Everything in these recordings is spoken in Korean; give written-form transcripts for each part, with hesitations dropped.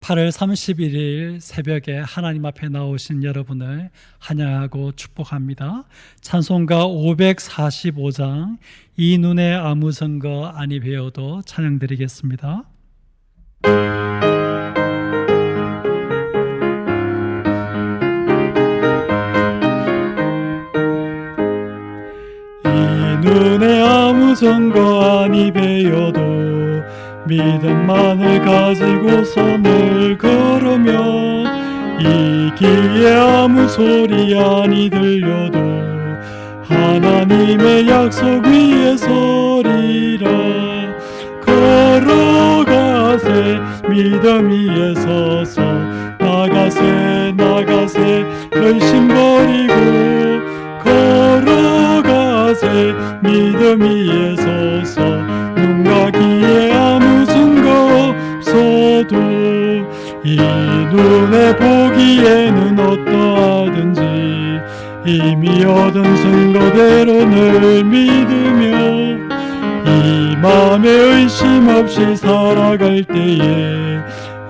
8월 31일 새벽에 하나님 앞에 나오신 여러분을 환영하고 축복합니다. 찬송가 545장 이 눈에 아무 증거 아니 배워도 찬양드리겠습니다. 이 눈에 아무 증거 아니 배워도 믿음만을 가지고 손을 걸으며 이 귀에 아무 소리 아니 들려도 하나님의 약속 위에 서리라. 걸어가세 믿음 위에 서서 나가세 결심 버리고 걸어가세 믿음 위에 서서 눈과 귀에 아무 증거 없어도 이 눈에 보기에는 어떠하든지 이미 얻은 증거대로 늘 믿으며 이 맘에 의심 없이 살아갈 때에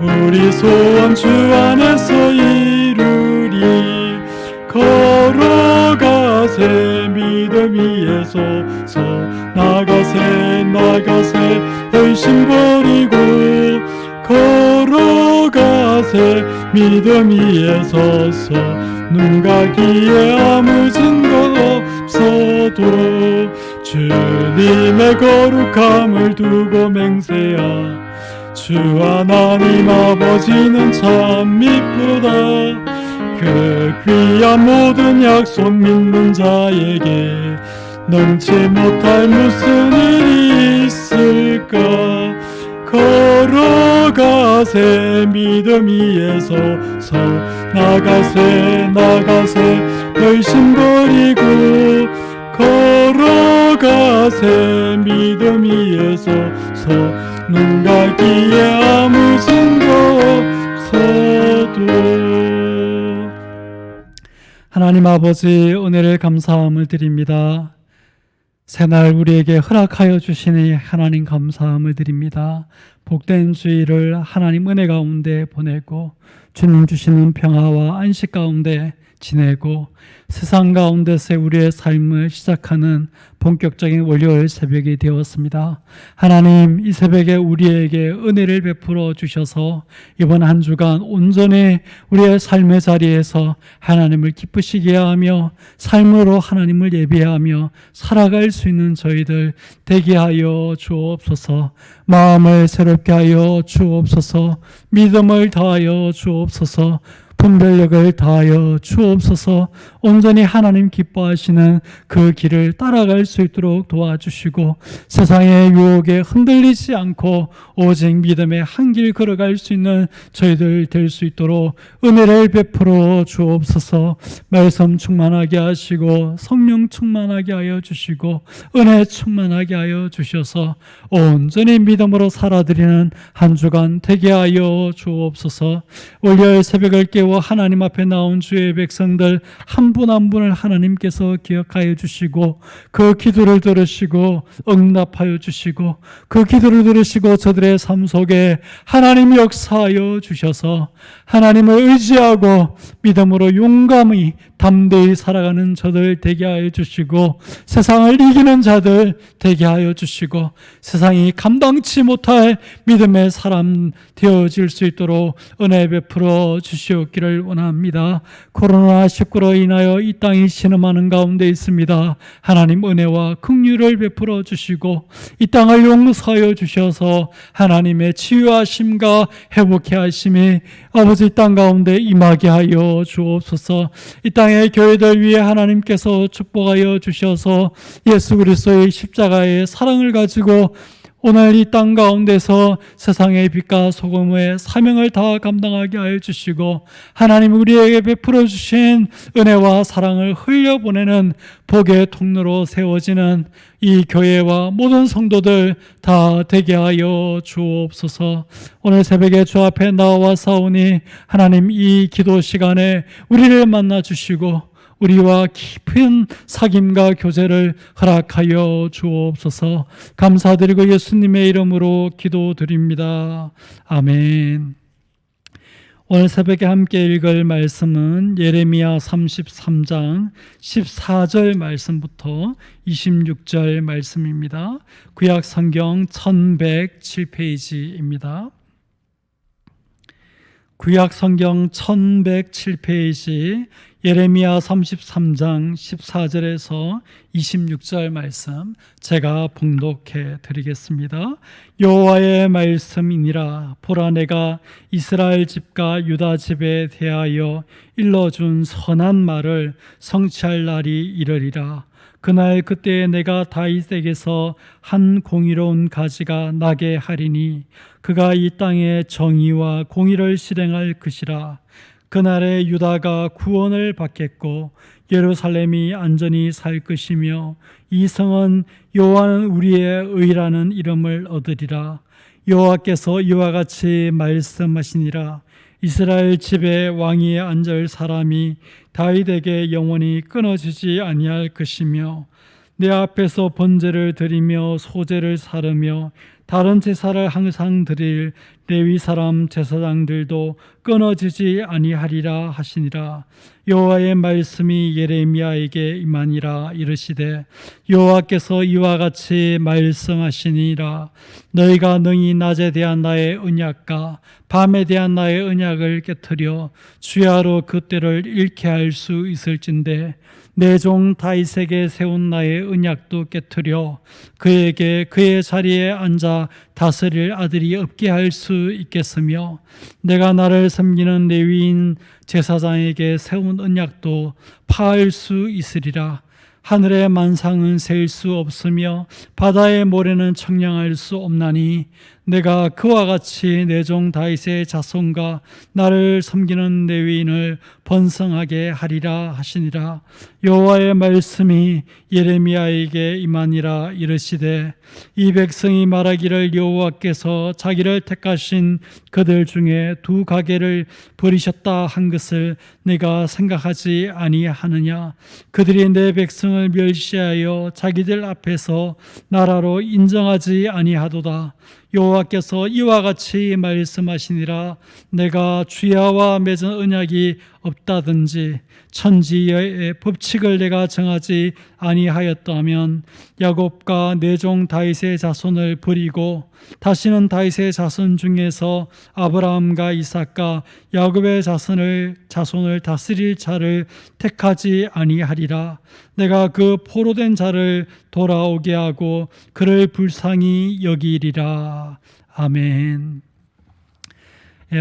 우리 소원 주 안에서 이루리. 걸어가세 믿음 위에 서서 나가세 의심 버리고 걸어가세 믿음 위에 서서 눈과 귀에 아무 증거 없어도 주님의 거룩함을 두고 맹세하. 주 하나님 아버지는 참 이쁘다. 그 귀한 모든 약속 믿는 자에게 능치 못할 무슨 일이 있을까. 걸어가세 믿음 위에 서서 나가세 의심 버리고 걸어가세 믿음 위에 서서 눈과 귀에 아무 증거 없어도. 하나님 아버지, 은혜를 감사함을 드립니다. 새날 우리에게 허락하여 주시니 하나님 감사함을 드립니다. 복된 주일을 하나님 은혜 가운데 보내고 주님 주시는 평화와 안식 가운데 지내고 세상 가운데서 우리의 삶을 시작하는 본격적인 월요일 새벽이 되었습니다. 하나님, 이 새벽에 우리에게 은혜를 베풀어 주셔서 이번 한 주간 온전히 우리의 삶의 자리에서 하나님을 기쁘시게 하며 삶으로 하나님을 예배하며 살아갈 수 있는 저희들 되게 하여 주옵소서. 마음을 새롭게 하여 주옵소서. 믿음을 다하여 주옵소서. 분별력을 다하여 주옵소서. 온전히 하나님 기뻐하시는 그 길을 따라갈 수 있도록 도와주시고 세상의 유혹에 흔들리지 않고 오직 믿음의 한 길 걸어갈 수 있는 저희들 될 수 있도록 은혜를 베풀어 주옵소서. 말씀 충만하게 하시고 성령 충만하게 하여 주시고 은혜 충만하게 하여 주셔서 온전히 믿음으로 살아드리는 한 주간 되게 하여 주옵소서. 월요일 새벽을 깨워 하나님 앞에 나온 주의 백성들 한 분 한 분을 하나님께서 기억하여 주시고 그 기도를 들으시고 응답하여 주시고 그 기도를 들으시고 저들의 삶 속에 하나님 역사하여 주셔서 하나님을 의지하고 믿음으로 용감히 담대히 살아가는 저들 되게 하여 주시고 세상을 이기는 자들 되게 하여 주시고 세상이 감당치 못할 믿음의 사람 되어질 수 있도록 은혜 베풀어 주시옵기를 원합니다. 코로나19로 인하여 이 땅이 신음하는 가운데 있습니다. 하나님 은혜와 긍휼을 베풀어 주시고 이 땅을 용서하여 주셔서 하나님의 치유하심과 회복케 하심이 아버지 땅 가운데 임하게 하여 주옵소서. 이 땅의 교회들 위해 하나님께서 축복하여 주셔서 예수 그리스도의 십자가의 사랑을 가지고 오늘 이 땅 가운데서 세상의 빛과 소금의 사명을 다 감당하게 하여 주시고 하나님 우리에게 베풀어 주신 은혜와 사랑을 흘려보내는 복의 통로로 세워지는 이 교회와 모든 성도들 다 되게 하여 주옵소서. 오늘 새벽에 주 앞에 나와 사오니 하나님 이 기도 시간에 우리를 만나 주시고 우리와 깊은 사귐과 교제를 허락하여 주옵소서. 감사드리고 예수님의 이름으로 기도드립니다. 아멘. 오늘 새벽에 함께 읽을 말씀은 예레미야 33장 14절 말씀부터 26절 말씀입니다. 구약 성경 1107페이지입니다. 구약 성경 1107페이지 예레미야 33장 14절에서 26절 말씀 제가 봉독해 드리겠습니다. 여호와의 말씀이니라. 보라, 내가 이스라엘 집과 유다 집에 대하여 일러준 선한 말을 성취할 날이 이르리라. 그날 그때 내가 다윗에게서 한 공의로운 가지가 나게 하리니 그가 이 땅에 정의와 공의를 실행할 것이라. 그날에 유다가 구원을 받겠고 예루살렘이 안전히 살 것이며 이 성은 여호와는 우리의 의라는 이름을 얻으리라. 여호와께서 이와 같이 말씀하시니라. 이스라엘 집에 왕위에 앉을 사람이 다윗에게 영원히 끊어지지 아니할 것이며 내 앞에서 번제를 드리며 소제를 사르며 다른 제사를 항상 드릴 레위 사람 제사장들도 끊어지지 아니하리라 하시니라. 여호와의 말씀이 예레미야에게 임하니라. 이르시되 여호와께서 이와 같이 말씀하시니라. 너희가 능히 낮에 대한 나의 언약과 밤에 대한 나의 언약을 깨트려 주야로 그 때를 잃게 할 수 있을진데 내 종 다윗에게 세운 나의 언약도 깨트려 그에게 그의 자리에 앉아 다스릴 아들이 없게 할 수 있겠으며 내가 나를 섬기는 레위인 제사장에게 세운 언약도 파할 수 있으리라. 하늘의 만상은 셀 수 없으며 바다의 모래는 청량할 수 없나니 내가 그와 같이 내 종 다윗의 자손과 나를 섬기는 레위인을 번성하게 하리라 하시니라. 여호와의 말씀이 예레미야에게 임하니라. 이르시되 이 백성이 말하기를 여호와께서 자기를 택하신 그들 중에 두 가게를 버리셨다 한 것을 내가 생각하지 아니하느냐. 그들이 내 백성을 멸시하여 자기들 앞에서 나라로 인정하지 아니하도다. 여호와께서 이와 같이 말씀하시니라. 내가 주야와 맺은 언약이 없다든지 천지의 법칙을 내가 정하지 아니하였다면 야곱과 내 종 다윗의 자손을 버리고 다시는 다윗의 자손 중에서 아브라함과 이삭과 야곱의 자손을 다스릴 자를 택하지 아니하리라. 내가 그 포로된 자를 돌아오게 하고 그를 불쌍히 여기리라. 아멘.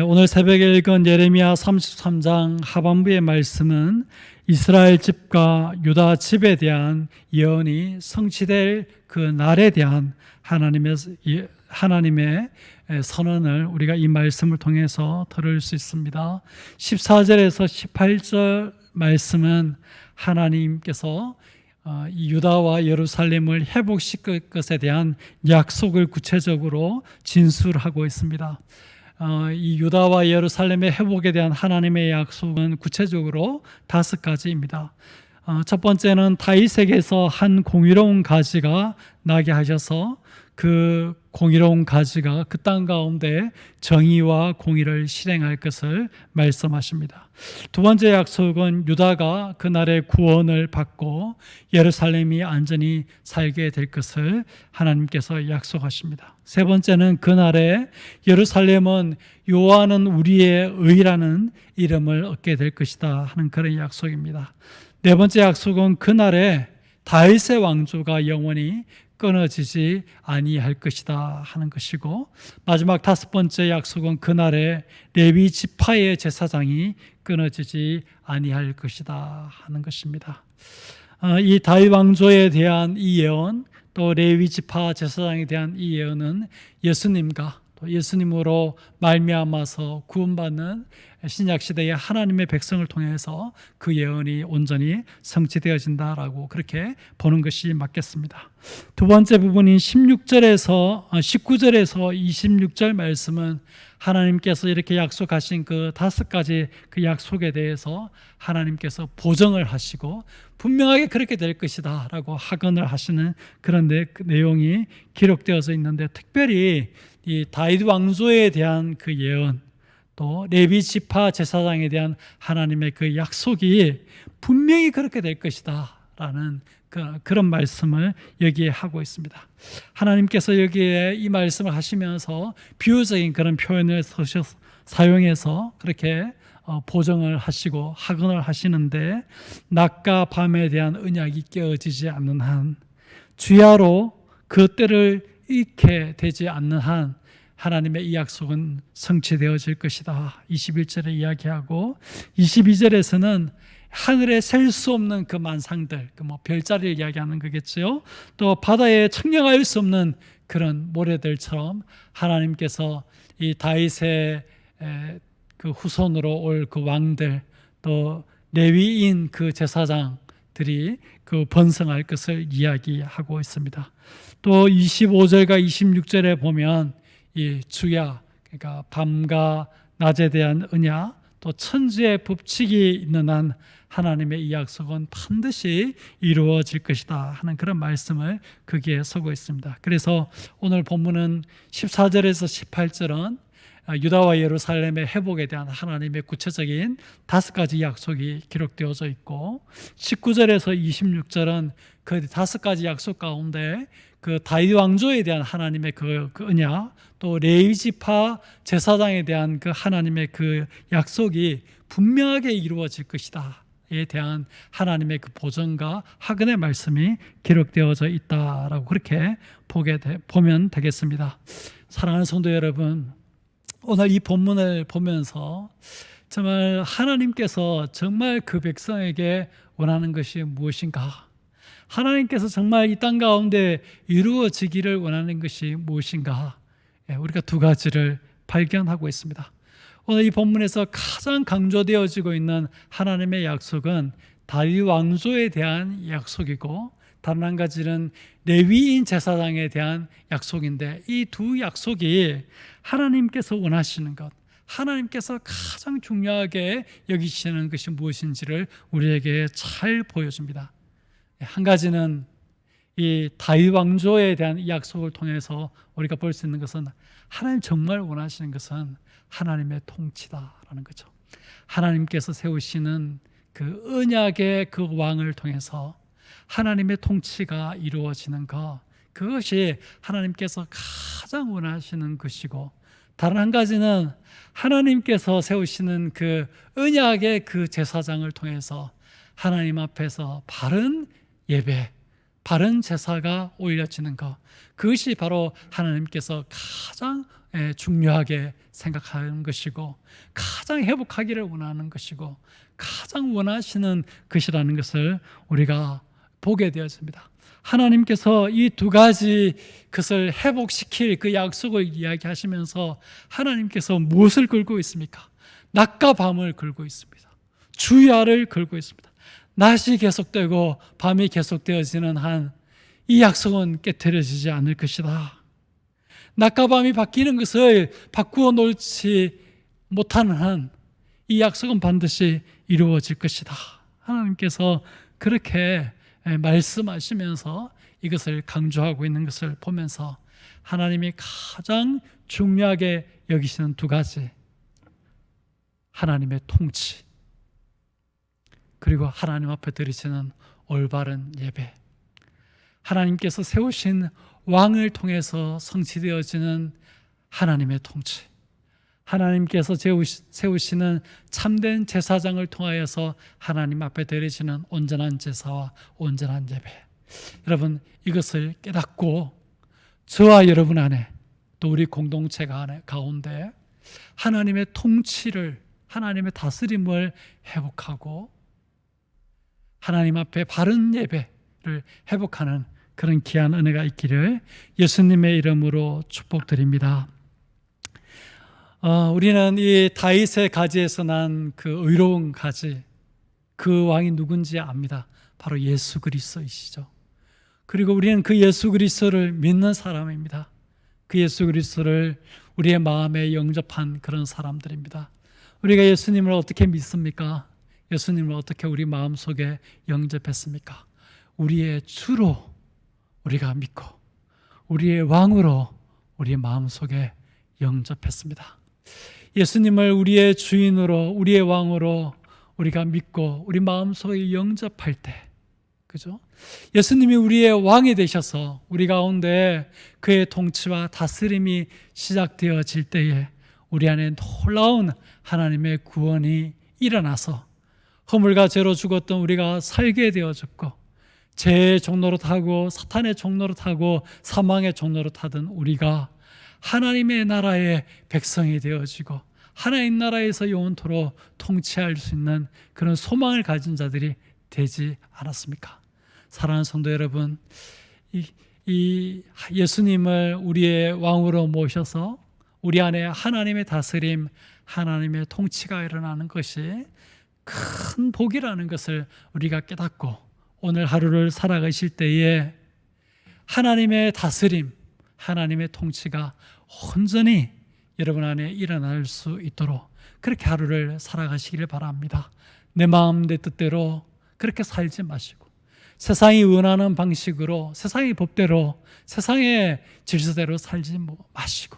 오늘 새벽에 읽은 예레미야 33장 하반부의 말씀은 이스라엘 집과 유다 집에 대한 예언이 성취될 그 날에 대한 하나님의 선언을 우리가 이 말씀을 통해서 들을 수 있습니다. 14절에서 18절 말씀은 하나님께서 이 유다와 예루살렘을 회복시킬 것에 대한 약속을 구체적으로 진술하고 있습니다. 이 유다와 예루살렘의 회복에 대한 하나님의 약속은 구체적으로 5가지입니다. 첫 번째는 다윗에게서 한 공의로운 가지가 나게 하셔서 그 공의로운 가지가 그 땅 가운데 정의와 공의를 실행할 것을 말씀하십니다. 두 번째 약속은 유다가 그날의 구원을 받고 예루살렘이 안전히 살게 될 것을 하나님께서 약속하십니다. 세 번째는 그날에 예루살렘은 여호와는 우리의 의라는 이름을 얻게 될 것이다 하는 그런 약속입니다. 네 번째 약속은 그날에 다윗의 왕조가 영원히 끊어지지 아니할 것이다 하는 것이고, 마지막 5번째 약속은 그날에 레위 지파의 제사장이 끊어지지 아니할 것이다 하는 것입니다. 이 다윗 왕조에 대한 이 예언, 또 레위 지파 제사장에 대한 이 예언은 예수님과 또 예수님으로 말미암아서 구원받는 신약 시대의 하나님의 백성을 통해서 그 예언이 온전히 성취되어진다라고 그렇게 보는 것이 맞겠습니다. 두 번째 부분인 19절에서 26절 말씀은 하나님께서 이렇게 약속하신 그 5가지 그 약속에 대해서 하나님께서 보증을 하시고 분명하게 그렇게 될 것이다 라고 확언을 하시는 그런 내용이 기록되어져 있는데, 특별히 이 다윗 왕조에 대한 그 예언, 또 레위 지파 제사장에 대한 하나님의 그 약속이 분명히 그렇게 될 것이다 라는 그런 말씀을 여기에 하고 있습니다. 하나님께서 여기에 이 말씀을 하시면서 비유적인 그런 표현을 사용해서 그렇게 보정을 하시고 학언을 하시는데, 낮과 밤에 대한 언약이 깨어지지 않는 한, 주야로 그 때를 잃게 되지 않는 한 하나님의 이 약속은 성취되어질 것이다. 21절에 이야기하고, 22절에서는 하늘에 셀 수 없는 그 만상들, 별자리를 이야기하는 거겠죠. 또 바다에 측량할 수 없는 그런 모래들처럼 하나님께서 이 다윗의 그 후손으로 올 그 왕들, 또 레위인 그 제사장들이 그 번성할 것을 이야기하고 있습니다. 또 25절과 26절에 보면 이 주야, 그러니까 밤과 낮에 대한 언약, 또 천지의 법칙이 있는 한 하나님의 이 약속은 반드시 이루어질 것이다 하는 그런 말씀을 거기에 서고 있습니다. 그래서 오늘 본문은 14절에서 18절은 유다와 예루살렘의 회복에 대한 하나님의 구체적인 5가지 약속이 기록되어져 있고, 19절에서 26절은 그 5가지 약속 가운데 그 다윗 왕조에 대한 하나님의 그 언약, 또 레위 지파 제사장에 대한 그 하나님의 그 약속이 분명하게 이루어질 것이다 에 대한 하나님의 그 보전과 학언의 말씀이 기록되어져 있다라고 그렇게 보면 되겠습니다. 사랑하는 성도 여러분, 오늘 이 본문을 보면서 정말 하나님께서 정말 그 백성에게 원하는 것이 무엇인가, 하나님께서 정말 이 땅 가운데 이루어지기를 원하는 것이 무엇인가, 우리가 2가지를 발견하고 있습니다. 오늘 이 본문에서 가장 강조되어지고 있는 하나님의 약속은 다윗 왕조에 대한 약속이고, 다른 한 가지는 레위인 제사장에 대한 약속인데, 이 2 약속이 하나님께서 원하시는 것, 하나님께서 가장 중요하게 여기시는 것이 무엇인지를 우리에게 잘 보여줍니다. 한 가지는 이 다윗 왕조에 대한 이 약속을 통해서 우리가 볼 수 있는 것은, 하나님 정말 원하시는 것은 하나님의 통치다라는 거죠. 하나님께서 세우시는 그 언약의 그 왕을 통해서 하나님의 통치가 이루어지는 것, 그것이 하나님께서 가장 원하시는 것이고, 다른 한 가지는 하나님께서 세우시는 그 언약의 그 제사장을 통해서 하나님 앞에서 바른 예배, 바른 제사가 올려지는 것, 그것이 바로 하나님께서 가장 중요하게 생각하는 것이고, 가장 회복하기를 원하는 것이고, 가장 원하시는 것이라는 것을 우리가 보게 되었습니다. 하나님께서 이 2가지 것을 회복시킬 그 약속을 이야기하시면서 하나님께서 무엇을 걸고 있습니까? 낮과 밤을 걸고 있습니다. 주야를 걸고 있습니다. 낮이 계속되고 밤이 계속되어지는 한 이 약속은 깨트려지지 않을 것이다. 낮과 밤이 바뀌는 것을 바꾸어 놓지 못하는 한 이 약속은 반드시 이루어질 것이다. 하나님께서 그렇게 말씀하시면서 이것을 강조하고 있는 것을 보면서, 하나님이 가장 중요하게 여기시는 2가지, 하나님의 통치, 그리고 하나님 앞에 드리시는 올바른 예배, 하나님께서 세우신 왕을 통해서 성취되어지는 하나님의 통치, 하나님께서 세우시는 참된 제사장을 통하여서 하나님 앞에 드리시는 온전한 제사와 온전한 예배. 여러분, 이것을 깨닫고 저와 여러분 안에, 또 우리 공동체 가운데 하나님의 통치를, 하나님의 다스림을 회복하고 하나님 앞에 바른 예배를 회복하는 그런 귀한 은혜가 있기를 예수님의 이름으로 축복드립니다. 우리는 이 다윗의 가지에서 난 그 의로운 가지, 그 왕이 누군지 압니다. 바로 예수 그리스도이시죠. 그리고 우리는 그 예수 그리스도를 믿는 사람입니다. 그 예수 그리스도를 우리의 마음에 영접한 그런 사람들입니다. 우리가 예수님을 어떻게 믿습니까? 예수님을 어떻게 우리 마음속에 영접했습니까? 우리의 주로 우리가 믿고 우리의 왕으로 우리 마음속에 영접했습니다. 예수님을 우리의 주인으로, 우리의 왕으로 우리가 믿고 우리 마음속에 영접할 때, 그죠? 예수님이 우리의 왕이 되셔서 우리 가운데 그의 통치와 다스림이 시작되어질 때에 우리 안에 놀라운 하나님의 구원이 일어나서 허물과 죄로 죽었던 우리가 살게 되어졌고, 죄의 종로로 타고 사탄의 종로로 타고 사망의 종로로 타던 우리가 하나님의 나라의 백성이 되어지고 하나님 나라에서 영원토록 통치할 수 있는 그런 소망을 가진 자들이 되지 않았습니까? 사랑하는 성도 여러분, 이 예수님을 우리의 왕으로 모셔서 우리 안에 하나님의 다스림, 하나님의 통치가 일어나는 것이 큰 복이라는 것을 우리가 깨닫고 오늘 하루를 살아가실 때에 하나님의 다스림, 하나님의 통치가 온전히 여러분 안에 일어날 수 있도록 그렇게 하루를 살아가시기를 바랍니다. 내 마음 내 뜻대로 그렇게 살지 마시고 세상이 원하는 방식으로, 세상의 법대로, 세상의 질서대로 살지 마시고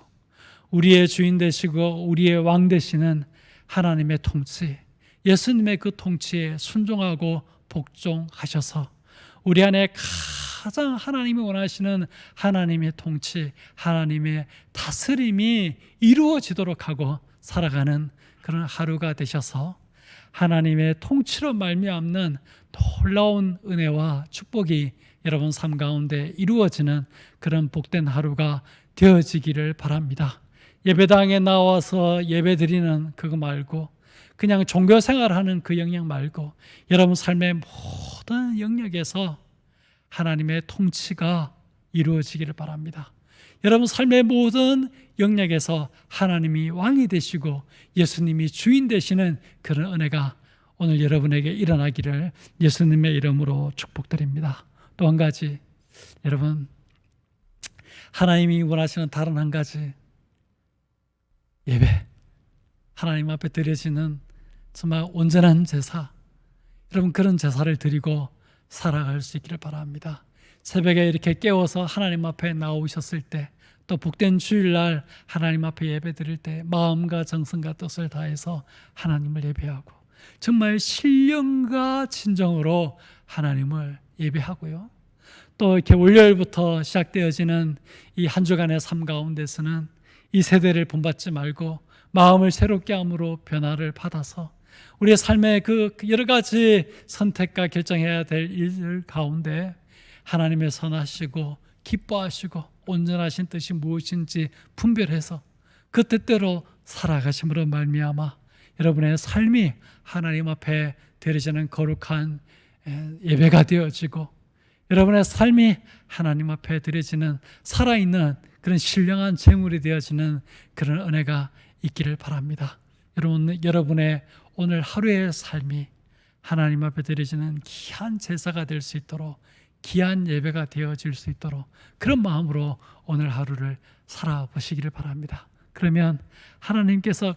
우리의 주인 되시고 우리의 왕 되시는 하나님의 통치, 예수님의 그 통치에 순종하고 복종하셔서 우리 안에 가장 하나님이 원하시는 하나님의 통치, 하나님의 다스림이 이루어지도록 하고 살아가는 그런 하루가 되셔서 하나님의 통치로 말미암는 놀라운 은혜와 축복이 여러분 삶 가운데 이루어지는 그런 복된 하루가 되어지기를 바랍니다. 예배당에 나와서 예배드리는 그거 말고 그냥 종교 생활하는 그 영역 말고 여러분 삶의 모든 영역에서 하나님의 통치가 이루어지기를 바랍니다. 여러분 삶의 모든 영역에서 하나님이 왕이 되시고 예수님이 주인 되시는 그런 은혜가 오늘 여러분에게 일어나기를 예수님의 이름으로 축복드립니다. 또 한 가지, 여러분 하나님이 원하시는 다른 한 가지, 예배, 하나님 앞에 드려지는 정말 온전한 제사, 여러분 그런 제사를 드리고 살아갈 수 있기를 바랍니다. 새벽에 이렇게 깨워서 하나님 앞에 나오셨을 때, 또 복된 주일날 하나님 앞에 예배 드릴 때 마음과 정성과 뜻을 다해서 하나님을 예배하고 정말 신령과 진정으로 하나님을 예배하고요. 또 이렇게 월요일부터 시작되어지는 이 한 주간의 삶 가운데서는 이 세대를 본받지 말고 마음을 새롭게 함으로 변화를 받아서 우리의 삶의 그 여러 가지 선택과 결정해야 될 일들 가운데 하나님의 선하시고 기뻐하시고 온전하신 뜻이 무엇인지 분별해서 그 뜻대로 살아가심으로 말미암아 여러분의 삶이 하나님 앞에 드려지는 거룩한 예배가 되어지고 여러분의 삶이 하나님 앞에 드려지는 살아있는 그런 신령한 제물이 되어지는 그런 은혜가 있기를 바랍니다. 여러분의 오늘 하루의 삶이 하나님 앞에 드려지는 귀한 제사가 될 수 있도록, 귀한 예배가 되어질 수 있도록 그런 마음으로 오늘 하루를 살아보시기를 바랍니다. 그러면 하나님께서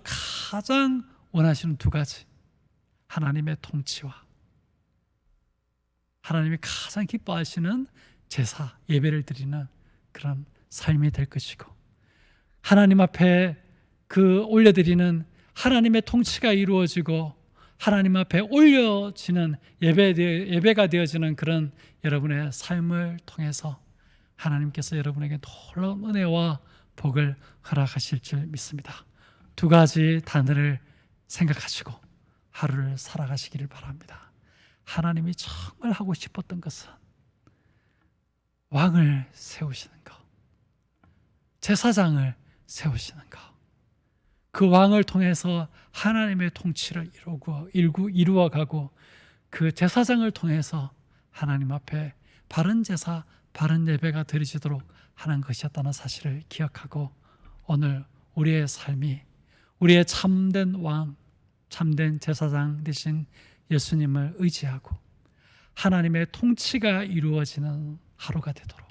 가장 원하시는 두 가지, 하나님의 통치와 하나님이 가장 기뻐하시는 제사, 예배를 드리는 그런 삶이 될 것이고, 하나님 앞에 그 올려드리는 하나님의 통치가 이루어지고 하나님 앞에 올려지는 예배가 되어지는 그런 여러분의 삶을 통해서 하나님께서 여러분에게 놀라운 은혜와 복을 허락하실 줄 믿습니다. 두 가지 단어를 생각하시고 하루를 살아가시기를 바랍니다. 하나님이 정말 하고 싶었던 것은 왕을 세우시는 것, 제사장을 세우시는 것, 그 왕을 통해서 하나님의 통치를 이루어가고 그 제사장을 통해서 하나님 앞에 바른 제사, 바른 예배가 드려지도록 하는 것이었다는 사실을 기억하고 오늘 우리의 삶이 우리의 참된 왕, 참된 제사장 되신 예수님을 의지하고 하나님의 통치가 이루어지는 하루가 되도록,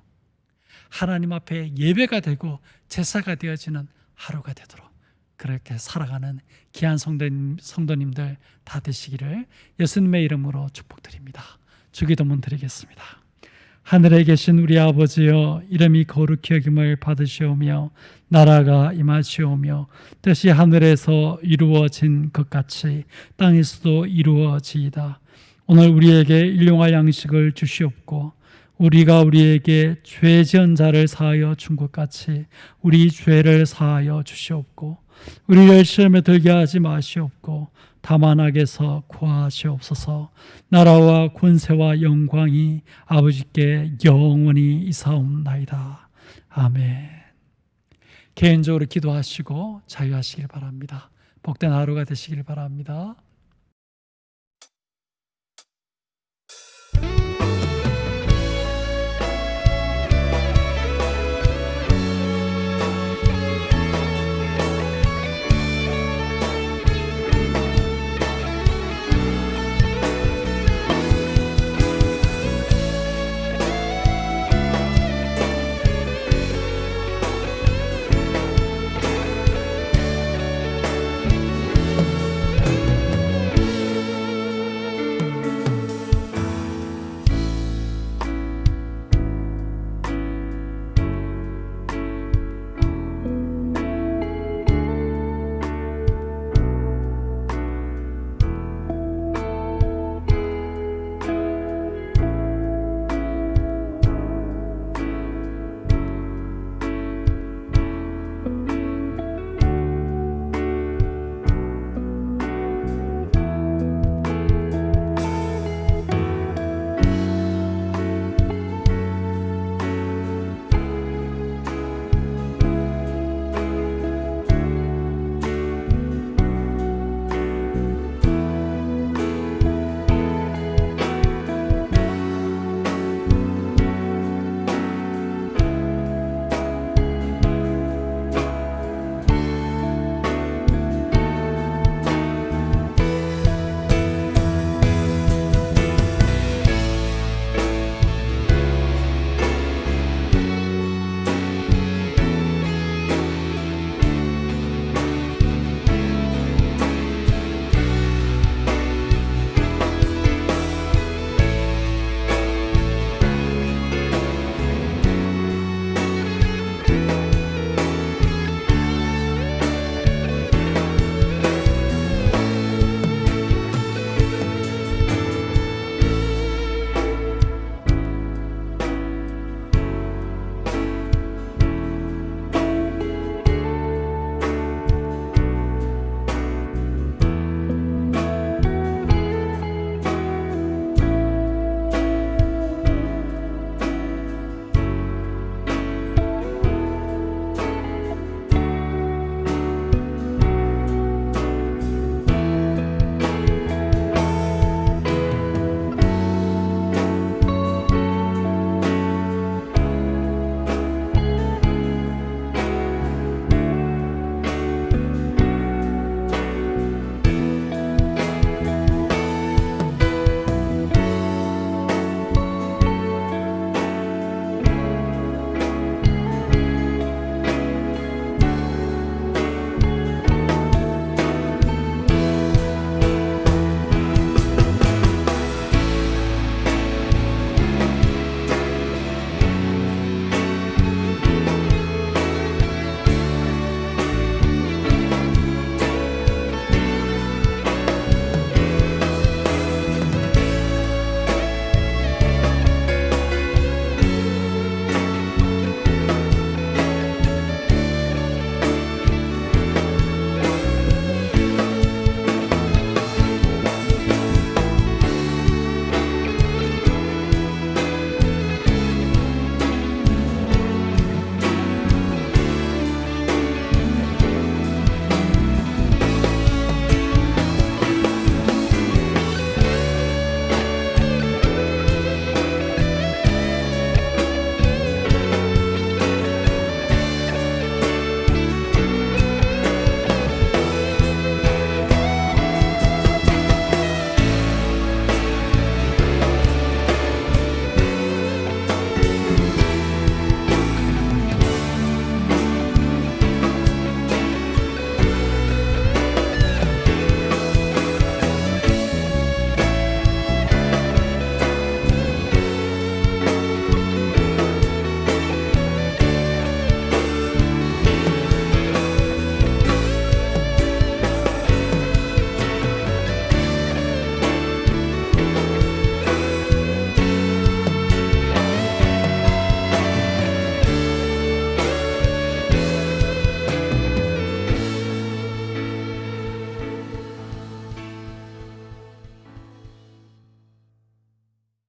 하나님 앞에 예배가 되고 제사가 되어지는 하루가 되도록 그렇게 살아가는 귀한 성도님들 다 되시기를 예수님의 이름으로 축복드립니다. 주기도문 드리겠습니다. 하늘에 계신 우리 아버지여, 이름이 거룩히 여김을 받으시오며 나라가 임하시오며 뜻이 하늘에서 이루어진 것 같이 땅에서도 이루어지이다. 오늘 우리에게 일용할 양식을 주시옵고 우리가 우리에게 죄 지은 자를 사하여 준 것 같이 우리 죄를 사하여 주시옵고 우리를 시험에 들게 하지 마시옵고 다만 악에서 구하시옵소서. 나라와 권세와 영광이 아버지께 영원히 이사옵나이다. 아멘. 개인적으로 기도하시고 자유하시길 바랍니다. 복된 하루가 되시길 바랍니다.